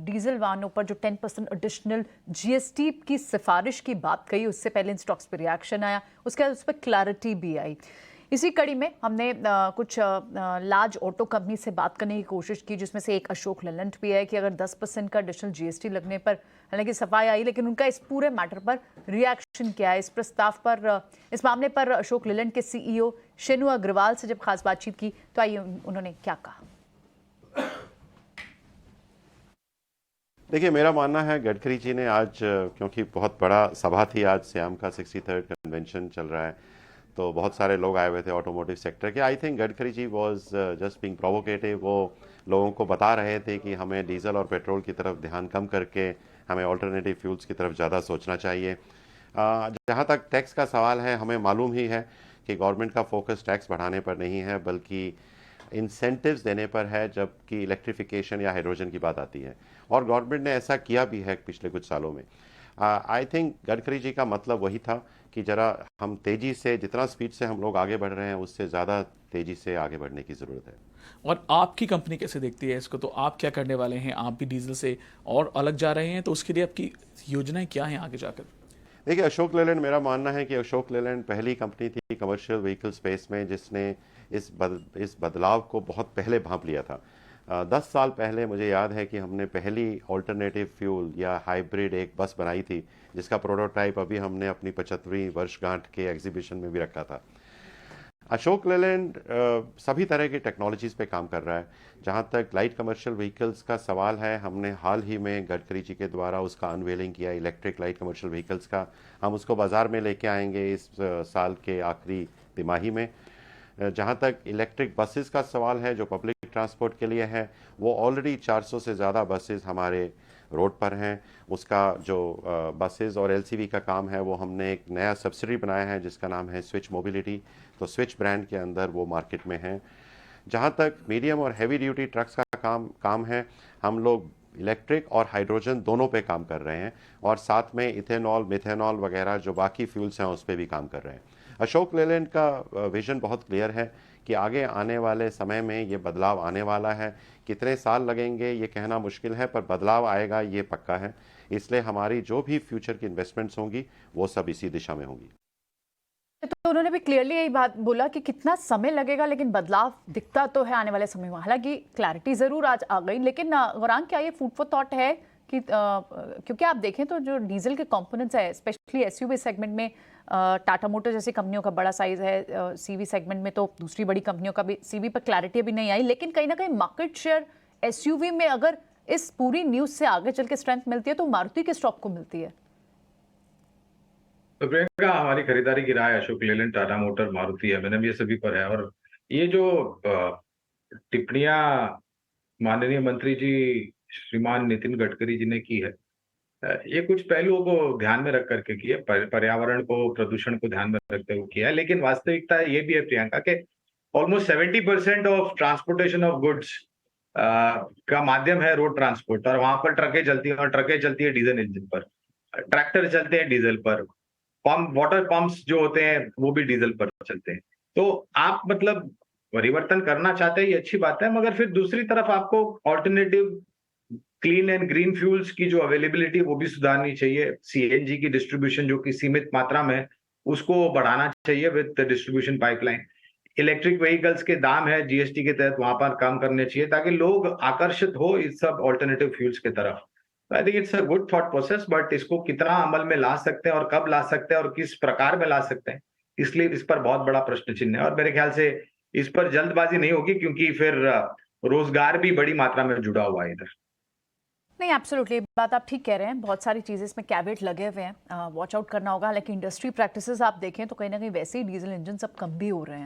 Diesel वाहनों पर जो 10% एडिशनल जीएसटी की सिफारिश की बात कही, उससे पहले इन स्टॉक्स पर रिएक्शन आया, उसके बाद उस पर क्लैरिटी भी आई। इसी कड़ी में हमने कुछ लार्ज ऑटो कंपनी से बात करने की कोशिश की, जिसमें से एक अशोक लेलैंड भी है कि अगर 10% का एडिशनल जीएसटी लगने पर, हालांकि सफाई आई, लेकिन उनका इस पूरे मैटर पर रिएक्शन क्या है, इस प्रस्ताव पर, इस मामले पर अशोक लेलैंड के सीईओ शेनु अग्रवाल से जब खास बातचीत की तो आइए उन्होंने क्या कहा। देखिए, मेरा मानना है गडकरी जी ने आज, क्योंकि बहुत बड़ा सभा थी आज, श्याम का 63rd कन्वेंशन चल रहा है, तो बहुत सारे लोग आए हुए थे ऑटोमोटिव सेक्टर के। I think Gadkari ji was just being provocative. वो लोगों को बता रहे थे कि हमें डीजल और पेट्रोल की तरफ ध्यान कम करके हमें ऑल्टरनेटिव फ्यूल्स की तरफ ज़्यादा सोचना चाहिए। जहाँ तक टैक्स का सवाल है, हमें मालूम ही है कि गवर्नमेंट का फोकस टैक्स बढ़ाने पर नहीं है बल्कि इंसेंटिव्स देने पर है, जबकि इलेक्ट्रिफिकेशन या हाइड्रोजन की बात आती है, और गवर्नमेंट ने ऐसा किया भी है पिछले कुछ सालों में। आई थिंक गडकरी जी का मतलब वही था कि जरा हम तेज़ी से, जितना स्पीड से हम लोग आगे बढ़ रहे हैं उससे ज़्यादा तेज़ी से आगे बढ़ने की ज़रूरत है। और आपकी कंपनी कैसे देखती है इसको? तो आप क्या करने वाले हैं? आप भी डीजल से और अलग जा रहे हैं, तो उसके लिए आपकी योजनाएं क्या हैं आगे जाकर? देखिए, अशोक लेलैंड, मेरा मानना है कि अशोक लेलैंड पहली कंपनी थी कमर्शियल व्हीकल स्पेस में जिसने इस बदलाव को बहुत पहले भांप लिया था। 10 साल पहले मुझे याद है कि हमने पहली ऑल्टरनेटिव फ्यूल या हाइब्रिड एक बस बनाई थी, जिसका प्रोटोटाइप अभी हमने अपनी 75वीं वर्षगांठ के एग्जीबिशन में भी रखा था। अशोक लेलैंड सभी तरह की टेक्नोलॉजीज़ पे काम कर रहा है। जहाँ तक लाइट कमर्शियल व्हीकल्स का सवाल है, हमने हाल ही में गडकरी जी के द्वारा उसका अनवेलिंग किया, इलेक्ट्रिक लाइट कमर्शियल व्हीकल्स का। हम उसको बाज़ार में लेके आएंगे इस साल के आखिरी तिमाही में। जहाँ तक इलेक्ट्रिक बसेस का सवाल है जो पब्लिक ट्रांसपोर्ट के लिए है, वो ऑलरेडी 400 से ज़्यादा बसेस हमारे रोड पर हैं। उसका जो बसेस और एलसीवी का काम है, वो हमने एक नया सब्सिडी बनाया है जिसका नाम है स्विच मोबिलिटी। तो स्विच ब्रांड के अंदर वो मार्केट में है। जहाँ तक मीडियम और हैवी ड्यूटी ट्रक्स का काम है, हम लोग इलेक्ट्रिक और हाइड्रोजन दोनों पे काम कर रहे हैं, और साथ में इथेनॉल, मिथेनॉल वगैरह जो बाकी फ्यूल्स हैं उस पर भी काम कर रहे हैं। अशोक लेलैंड का विजन बहुत क्लियर है कि आगे आने वाले समय में ये बदलाव आने वाला है। कितने साल लगेंगे ये कहना मुश्किल है, पर बदलाव आएगा ये पक्का है। इसलिए हमारी जो भी फ्यूचर की इन्वेस्टमेंट्स होंगी वो सब इसी दिशा में होंगी। तो उन्होंने भी क्लियरली यही बात बोला कि कितना समय लगेगा, लेकिन बदलाव दिखता तो है आने वाले समय में। हालांकि क्लैरिटी जरूर आज आ गई, लेकिन गौरांग, क्या ये फूड फॉर थॉट है कि क्योंकि आप देखें तो जो डीजल के कंपोनेंट्स है, स्पेशली एसयूवी सेगमेंट में टाटा मोटर जैसी कंपनियों का बड़ा साइज है, सीवी सेगमेंट में तो दूसरी बड़ी कंपनियों का भी, सीवी पर क्लैरिटी अभी नहीं आई, लेकिन कहीं ना कहीं मार्केट शेयर एसयूवी में अगर इस पूरी न्यूज से आगे चल के स्ट्रेंथ मिलती है तो मारुति के स्टॉक को मिलती है। तो प्रियंका, हमारी खरीदारी की राय अशोक लेलैंड, टाटा मोटर, मारुति, एम&एम ये सभी पर है। और ये जो टिप्पणियां माननीय मंत्री जी श्रीमान नितिन गडकरी जी ने की है, ये कुछ पहलुओं को ध्यान में रख करके की है, पर्यावरण को, प्रदूषण को ध्यान में रखते हुए किया है। लेकिन वास्तविकता ये भी है प्रियंका के almost 70% of transportation of goods का माध्यम है रोड ट्रांसपोर्ट, और वहां पर ट्रकें चलती हैं, और ट्रकें चलती है डीजल इंजन पर, ट्रैक्टर चलते हैं डीजल पर, पंप, वाटर पंप्स जो होते हैं वो भी डीजल पर चलते हैं। तो आप मतलब परिवर्तन करना चाहते हैं, ये अच्छी बात है, मगर फिर दूसरी तरफ आपको alternative clean and green fuels की जो अवेलेबिलिटी वो भी सुधारनी चाहिए। सीएनजी की डिस्ट्रीब्यूशन जो कि सीमित मात्रा में, उसको बढ़ाना चाहिए with distribution pipeline. Electric vehicles के दाम है जीएसटी के तहत, वहां पर काम करने चाहिए ताकि लोग आकर्षित हो इस सब ऑल्टरनेटिव फ्यूल्स की तरफ। I think it's a good thought process, but इसको कितना अमल में ला सकते हैं और कब ला सकते हैं और किस प्रकार में ला सकते हैं, इसलिए इस पर बहुत बड़ा प्रश्न चिन्ह है। और मेरे ख्याल से इस पर जल्दबाजी नहीं होगी, क्योंकि फिर रोजगार भी बड़ी मात्रा में जुड़ा हुआ है इधर। नहीं, एब्सोल्युटली, बात आप ठीक कह रहे हैं, बहुत सारी चीज़ें इसमें कैवेट लगे हुए हैं, वॉच आउट करना होगा। हालांकि इंडस्ट्री प्रैक्टिसेस आप देखें तो कहीं ना कहीं वैसे ही डीजल इंजन सब कम भी हो रहे हैं।